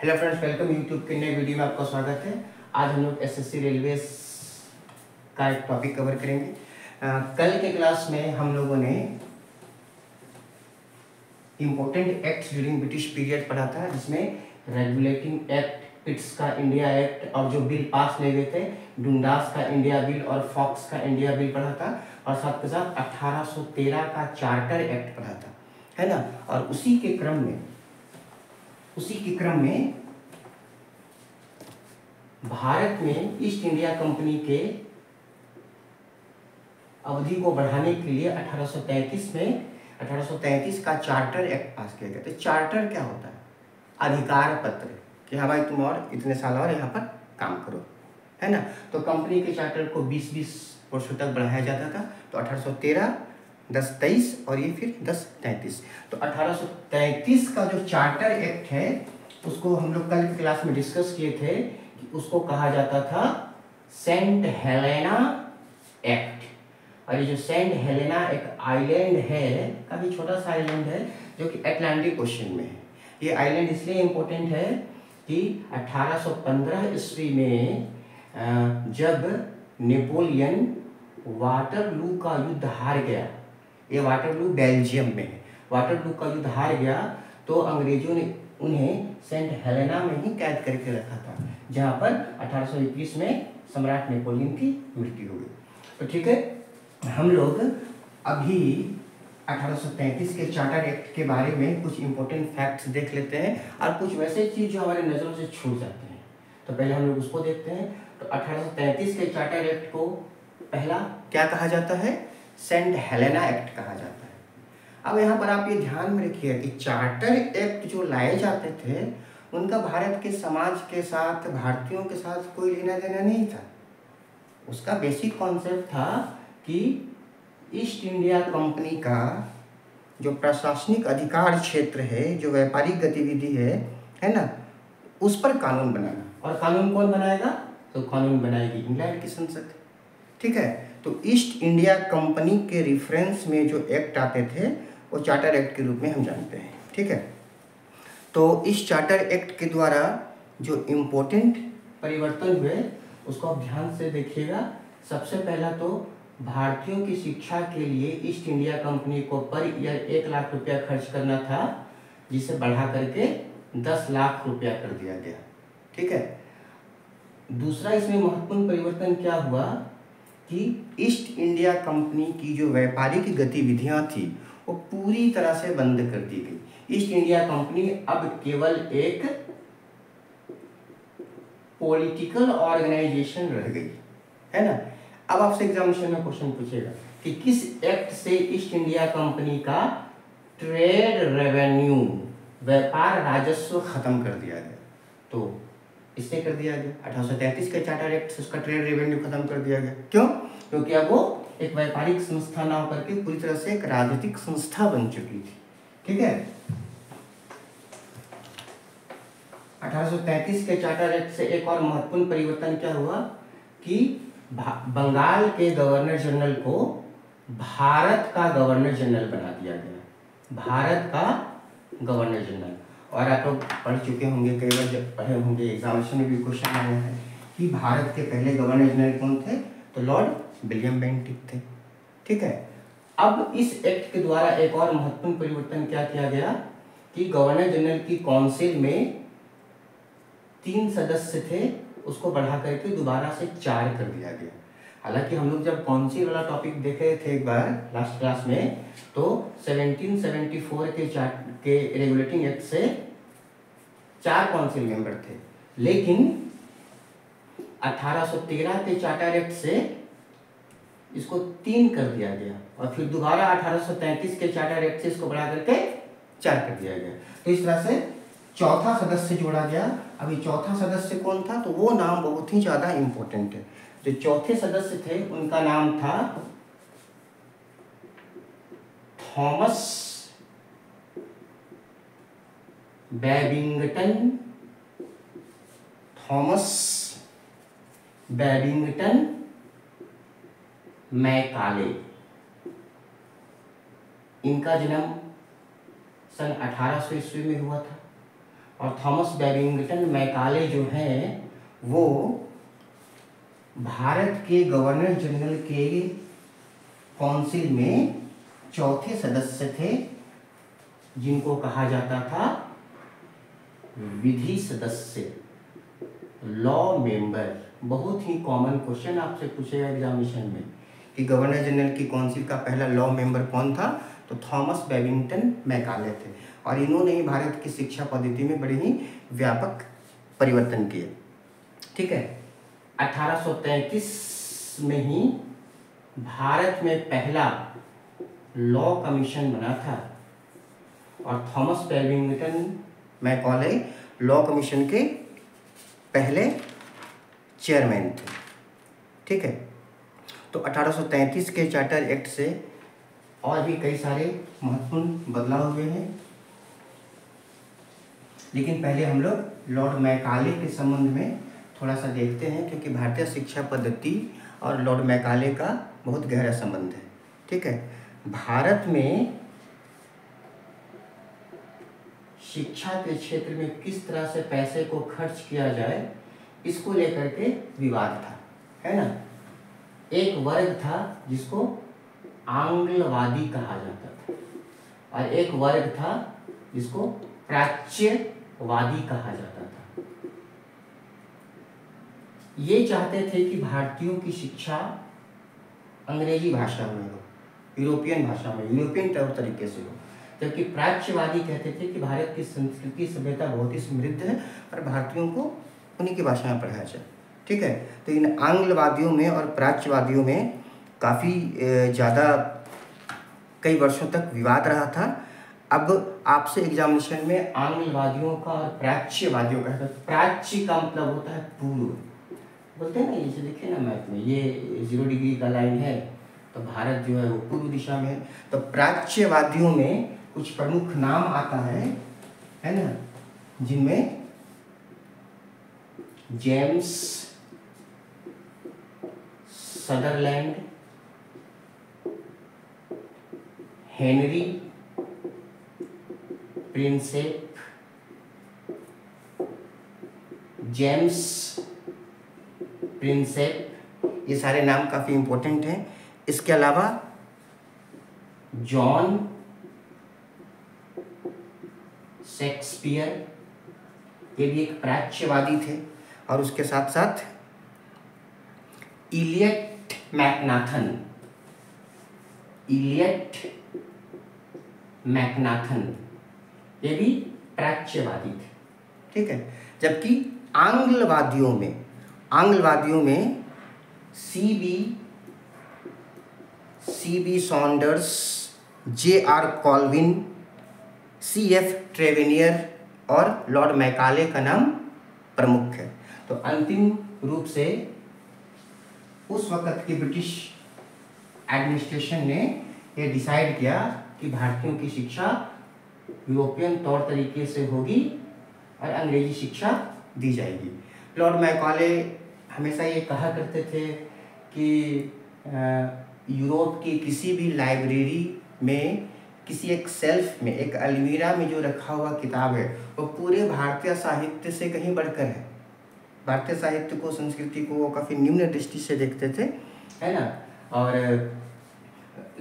Hello friends, welcome YouTube के नए video में आपका स्वागत है। आज हम लोग एसएससी रेलवे का एक टॉपिक कवर करेंगे। कल के क्लास में हम लोगों ने important acts during British period पढ़ा था, जिसमें रेगुलेटिंग एक्ट, पिट्स का इंडिया एक्ट और जो बिल पास ले गए थे, डुंडास का इंडिया बिल और फॉक्स का इंडिया बिल पढ़ा था, और साथ के साथ 1813 का चार्टर एक्ट पढ़ा था, है ना। और उसी के क्रम में भारत में ईस्ट इंडिया कंपनी के अवधि को बढ़ाने के लिए 1833 का चार्टर एक्ट पास किया गया। तो चार्टर क्या होता है? अधिकार पत्र कि हाँ भाई, तुम और इतने साल और यहाँ पर काम करो, है ना। तो कंपनी के चार्टर को 20-20 वर्षों तक बढ़ाया जाता था। तो 1813, 10-23 और ये फिर 10-33। तो 1833 का जो चार्टर एक्ट है उसको हम लोग कल की क्लास में डिस्कस किए थे कि उसको कहा जाता था सेंट हेलेना एक्ट। और ये जो सेंट हेलेना एक आइलैंड है, काफी छोटा सा आइलैंड है जो कि अटलांटिक ओशन में है। ये आइलैंड इसलिए इम्पोर्टेंट है कि 1815 ईस्वी में जब नेपोलियन वाटरलू का युद्ध हार गया, ये वाटरलू बेल्जियम में है, वाटरलू का युद्ध हार गया, तो अंग्रेजों ने उन्हें सेंट हेलेना में ही कैद करके रखा था, जहां पर 1821 में सम्राट नेपोलियन की मृत्यु हो गई। तो ठीक है, हम लोग अभी 1833 के चार्टर एक्ट के बारे में कुछ इंपॉर्टेंट फैक्ट्स देख लेते हैं और कुछ वैसे चीज जो हमारे नजरों से छूट जाते हैं। तो पहले हम लोग उसको देखते हैं। तो 1833 के चार्टर एक्ट को पहला क्या कहा जाता है? सेंट हेलेना एक्ट कहा जाता है। अब यहाँ पर आप ये ध्यान में रखिए कि चार्टर एक्ट जो लाए जाते थे उनका भारत के समाज के साथ, भारतीयों के साथ कोई लेना देना नहीं था। उसका बेसिक कॉन्सेप्ट था कि ईस्ट इंडिया कंपनी का जो प्रशासनिक अधिकार क्षेत्र है, जो व्यापारिक गतिविधि है ना, उस पर कानून बनाना। और कानून कौन बनाएगा? तो कानून बनाएगी इंग्लैंड की संसद, ठीक है। तो ईस्ट इंडिया कंपनी के रेफरेंस में जो एक्ट आते थे वो चार्टर एक्ट के रूप में हम जानते हैं, ठीक है। तो इस चार्टर एक्ट के द्वारा जो इम्पोर्टेंट परिवर्तन हुए उसको आप ध्यान से देखिएगा। सबसे पहला तो भारतीयों की शिक्षा के लिए ईस्ट इंडिया कंपनी को पर ईयर 1 लाख रुपया खर्च करना था, जिसे बढ़ा करके 10 लाख रुपया कर दिया गया, ठीक है। दूसरा इसमें महत्वपूर्ण परिवर्तन क्या हुआ कि ईस्ट इंडिया कंपनी की जो व्यापारिक गतिविधियां थी वो पूरी तरह से बंद कर दी गई। ईस्ट इंडिया कंपनी अब केवल एक पॉलिटिकल ऑर्गेनाइजेशन रह गई, है ना। अब आपसे एग्जामिनेशन में क्वेश्चन पूछेगा कि किस एक्ट से ईस्ट इंडिया कंपनी का ट्रेड रेवेन्यू, व्यापार राजस्व खत्म कर दिया गया? तो इससे कर दिया गया 1833 के चार्टर एक्ट से उसका ट्रेड रेवेन्यू खत्म कर दिया गया। क्यों? क्योंकि अब वो एक व्यापारिक संस्था ना होकर के पूरी तरह से एक राजनीतिक संस्था बन चुकी थी, ठीक है। 1833 के चार्टर एक्ट से एक और महत्वपूर्ण परिवर्तन क्या हुआ कि बंगाल के गवर्नर जनरल को भारत का गवर्नर जनरल बना दिया गया, भारत का गवर्नर जनरल। और आप लोग पढ़ चुके होंगे, कई बार जब पढ़े होंगे, एग्जामिनेशन में भी क्वेश्चन आया है कि भारत के पहले गवर्नर जनरल कौन थे? तो लॉर्ड विलियम बेंटिक थे, ठीक है। अब इस एक्ट के द्वारा एक और महत्वपूर्ण परिवर्तन क्या किया गया कि गवर्नर जनरल की काउंसिल में 3 सदस्य थे, उसको बढ़ा करके दोबारा से 4 कर दिया गया। हालांकि हम लोग जब काउंसिल वाला टॉपिक देखे थे एक बार लास्ट क्लास में, तो 1774 के रेगुलेटिंग एक्ट से 4 काउंसिल मेंबर थे, लेकिन 1813 के चार्टर एक्ट से इसको 3 कर दिया गया, और फिर दोबारा 1833 के चार्टर एक्ट से इसको बढ़ा करके 4 कर दिया गया। तो इस तरह से चौथा सदस्य जोड़ा गया। अभी चौथा सदस्य कौन था? तो वो नाम बहुत ही ज्यादा इंपॉर्टेंट है। जो चौथे सदस्य थे उनका नाम था Thomas Babington, Thomas Babington Macaulay. इनका जन्म सन 1800 ईस्वी में हुआ था। और थॉमस बैबिंगटन मैकाले जो हैं वो भारत के गवर्नर जनरल के काउंसिल में चौथे सदस्य थे, जिनको कहा जाता था विधि सदस्य, लॉ मेंबर। बहुत ही कॉमन क्वेश्चन आपसे पूछेगा एग्जामिनेशन में कि गवर्नर जनरल की काउंसिल का पहला लॉ मेंबर कौन था, तो थॉमस बैबिंगटन मैकाले थे। और इन्होंने ही भारत की शिक्षा पद्धति में बड़े ही व्यापक परिवर्तन किए। ठीक है, 1833 में ही भारत में पहला लॉ कमीशन बना था और थॉमस बैबिंगटन मैकाले लॉ कमीशन के पहले चेयरमैन थे। ठीक है, तो 1833 के चार्टर एक्ट से और भी कई सारे महत्वपूर्ण बदलाव हुए हैं, लेकिन पहले हम लोग लॉर्ड मैकाले के संबंध में थोड़ा सा देखते हैं, क्योंकि भारतीय शिक्षा पद्धति और लॉर्ड मैकाले का बहुत गहरा संबंध है। ठीक है, भारत में शिक्षा के क्षेत्र में किस तरह से पैसे को खर्च किया जाए, इसको लेकर के विवाद था, है ना। एक वर्ग था जिसको आंग्लवादी कहा जाता था और एक वर्ग था जिसको प्राच्यवादी कहा जाता था। ये चाहते थे कि भारतीयों की शिक्षा अंग्रेजी भाषा में हो, यूरोपियन भाषा में, यूरोपियन तौर तरीके से हो, जबकि प्राच्यवादी कहते थे कि भारत की संस्कृति सभ्यता बहुत ही समृद्ध है और भारतीयों को उन्हीं की भाषा में पढ़ाया जाए। ठीक है, तो इन आंग्लवादियों में और प्राच्यवादियों में काफ़ी ज़्यादा कई वर्षों तक विवाद रहा था। अब आपसे एग्जामिनेशन में आंग्लवादियों का और प्राच्यवादियों का, प्राच्य का मतलब होता है पूर्व, बोलते हैं ना, जैसे देखिए ना मैप में ये 0 डिग्री का लाइन है तो भारत जो है वो पूर्व दिशा में है। तो प्राच्यवादियों में कुछ प्रमुख नाम आता है ना, जिनमें James Sutherland, Henry Prinsep, James Prinsep, ये सारे नाम काफ़ी इम्पोर्टेंट हैं। इसके अलावा जॉन शेक्सपियर, ये भी एक प्राच्यवादी थे, और उसके साथ साथ इलियट मैकनाथन, इलियट मैकनाथन, ये भी प्राच्यवादी थे। ठीक है, जबकि आंग्लवादियों में C B Saunders, J.R. Colvin, C.F. Trevelyan और लॉर्ड मैकाले का नाम प्रमुख है। तो अंतिम रूप से उस वक्त की ब्रिटिश एडमिनिस्ट्रेशन ने ये डिसाइड किया कि भारतीयों की शिक्षा यूरोपियन तौर तरीके से होगी और अंग्रेजी शिक्षा दी जाएगी। लॉर्ड मैकाले हमेशा ये कहा करते थे कि यूरोप की किसी भी लाइब्रेरी में किसी एक सेल्फ में, एक अलमीरा में जो रखा हुआ किताब है वो पूरे भारतीय साहित्य से कहीं बढ़कर है। भारतीय साहित्य को, संस्कृति को वो काफ़ी निम्न दृष्टि से देखते थे, है ना। और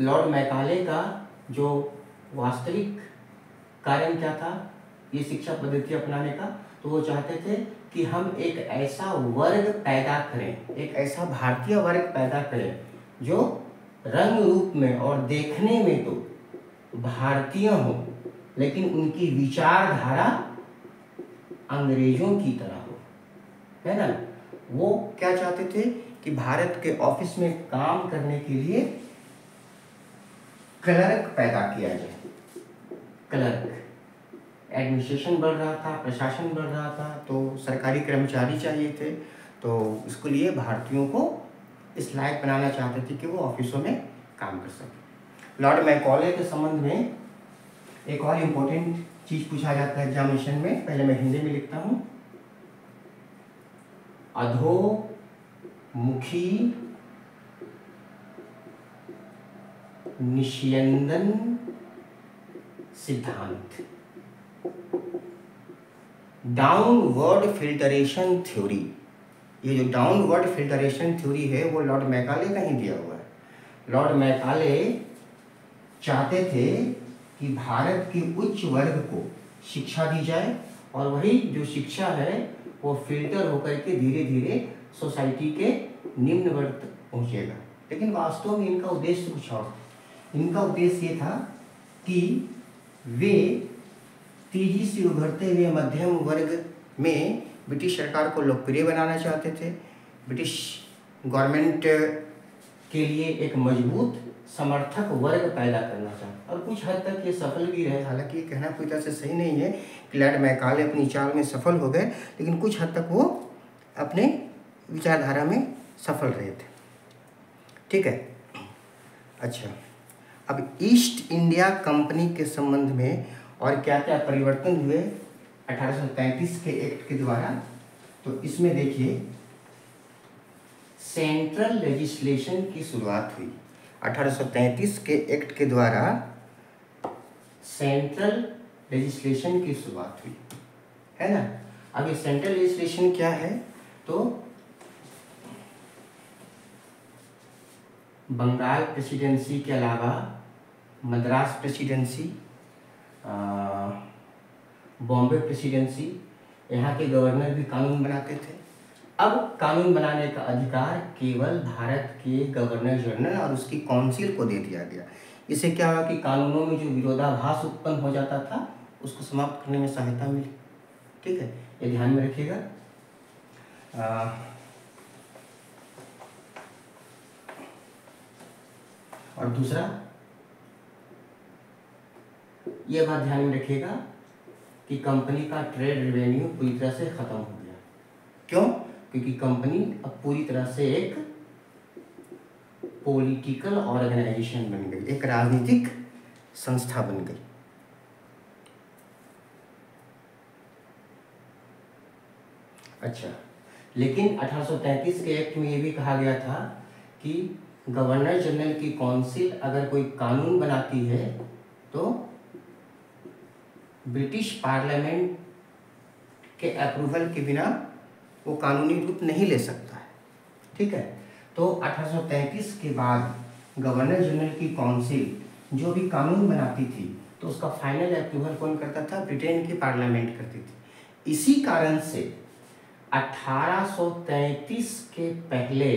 लॉर्ड मैकाले का जो वास्तविक कारण क्या था ये शिक्षा पद्धति अपनाने का, तो वो चाहते थे कि हम एक ऐसा वर्ग पैदा करें, एक ऐसा भारतीय वर्ग पैदा करें जो रंग रूप में और देखने में तो भारतीय हो, लेकिन उनकी विचारधारा अंग्रेजों की तरह हो, है ना। वो क्या चाहते थे कि भारत के ऑफिस में काम करने के लिए क्लर्क पैदा किया जाए। क्लर्क, एडमिनिस्ट्रेशन बढ़ रहा था, प्रशासन बढ़ रहा था, तो सरकारी कर्मचारी चाहिए थे, तो इसके लिए भारतीयों को इस लायक बनाना चाहते थे कि वो ऑफिसों में काम कर सके। लॉर्ड मैकाले के संबंध में एक और इम्पोर्टेंट चीज़ पूछा जाता है एग्जामिनेशन में, पहले मैं हिंदी में लिखता हूँ। अधोमुखी निस्यंदन सिद्धांत। Downward filtration theory. ये जो डाउनवर्ड फिल्टरेशन थ्योरी है वो लॉर्ड मैकाले का ही दिया हुआ है। लॉर्ड मैकाले चाहते थे कि भारत के उच्च वर्ग को शिक्षा दी जाए और वही जो शिक्षा है वो फिल्टर होकर के धीरे धीरे सोसाइटी के निम्न वर्ग तक पहुँचेगा। लेकिन वास्तव में इनका उद्देश्य कुछ और था। इनका उद्देश्य ये था कि वे तेजी से उभरते हुए मध्यम वर्ग में ब्रिटिश सरकार को लोकप्रिय बनाना चाहते थे, ब्रिटिश गवर्नमेंट के लिए एक मजबूत समर्थक वर्ग पैदा करना चाहते और कुछ हद तक ये सफल भी रहे। हालांकि ये कहना पूरी तरह से सही नहीं है कि लॉर्ड मैकाले अपनी चाल में सफल हो गए, लेकिन कुछ हद तक वो अपने विचारधारा में सफल रहे थे। ठीक है। अच्छा, अब ईस्ट इंडिया कंपनी के संबंध में और क्या क्या परिवर्तन हुए 1833 के एक्ट के द्वारा, तो इसमें देखिए सेंट्रल लेजिस्लेशन की शुरुआत हुई। 1833 के एक्ट के द्वारा सेंट्रल लेजिस्लेशन की शुरुआत हुई, है ना। अब ये सेंट्रल लेजिस्लेशन क्या है, तो बंगाल प्रेसिडेंसी के अलावा मद्रास प्रेसिडेंसी, बॉम्बे प्रेसिडेंसी, यहाँ के गवर्नर भी कानून बनाते थे। अब कानून बनाने का अधिकार केवल भारत के गवर्नर जनरल और उसकी काउंसिल को दे दिया गया। इससे क्या हुआ कि कानूनों में जो विरोधाभास उत्पन्न हो जाता था उसको समाप्त करने में सहायता मिली। ठीक है, ये ध्यान में रखिएगा। और दूसरा ये बात ध्यान में रखिएगा कि कंपनी का ट्रेड रेवेन्यू पूरी तरह से खत्म हो गया। क्यों? क्योंकि कंपनी अब पूरी तरह से एक पॉलिटिकल ऑर्गेनाइजेशन बन गई, एक राजनीतिक संस्था बन गई। अच्छा, लेकिन 1833 के एक्ट में ये भी कहा गया था कि गवर्नर जनरल की काउंसिल अगर कोई कानून बनाती है तो ब्रिटिश पार्लियामेंट के अप्रूवल के बिना वो कानूनी रूप नहीं ले सकता है। ठीक है, तो 1833 के बाद गवर्नर जनरल की काउंसिल जो भी कानून बनाती थी तो उसका फाइनल अप्रूवल कौन करता था? ब्रिटेन की पार्लियामेंट करती थी। इसी कारण से 1833 के पहले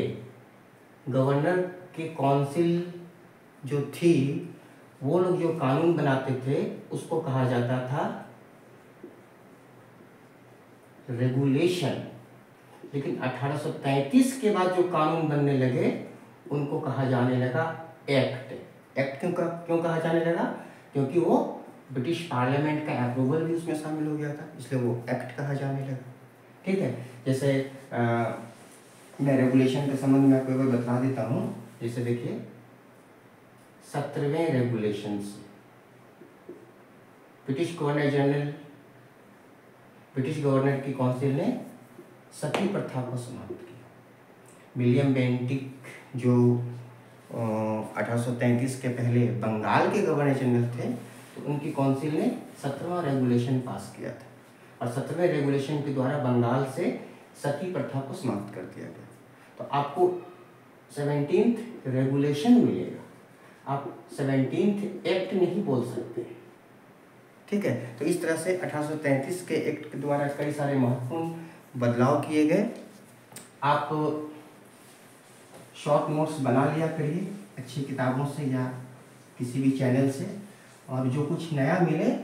गवर्नर की काउंसिल जो थी वो लोग जो कानून बनाते थे उसको कहा जाता था रेगुलेशन। लेकिन 1833 के बाद जो कानून बनने लगे उनको कहा जाने लगा एक्ट। एक्ट क्यों कहा जाने लगा? क्योंकि वो ब्रिटिश पार्लियामेंट का अप्रूवल भी उसमें शामिल हो गया था, इसलिए वो एक्ट कहा जाने लगा। ठीक है, जैसे मैं रेगुलेशन के संबंध में आपको बता देता हूँ। जैसे देखिए 17वें रेगुलेशन से ब्रिटिश गवर्नर की काउंसिल ने सती प्रथा को समाप्त किया। विलियम बेंटिक जो 1833 के पहले बंगाल के गवर्नर जनरल थे तो उनकी काउंसिल ने 17वां रेगुलेशन पास किया था और 17वें रेगुलेशन के द्वारा बंगाल से सती प्रथा को समाप्त कर दिया गया। तो आपको 17th रेगुलेशन मिलेगा, आप 17th एक्ट नहीं बोल सकते। ठीक है, तो इस तरह से 1833 के एक्ट के द्वारा कई सारे महत्वपूर्ण बदलाव किए गए। आप शॉर्ट नोट्स बना लिया करिए अच्छी किताबों से या किसी भी चैनल से, और जो कुछ नया मिले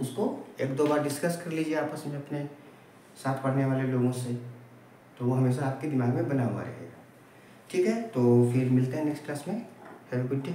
उसको एक दो बार डिस्कस कर लीजिए आपस में अपने साथ पढ़ने वाले लोगों से, तो वो हमेशा आपके दिमाग में बना हुआ रहेगा। ठीक है, तो फिर मिलते हैं नेक्स्ट क्लास में। Have a good day.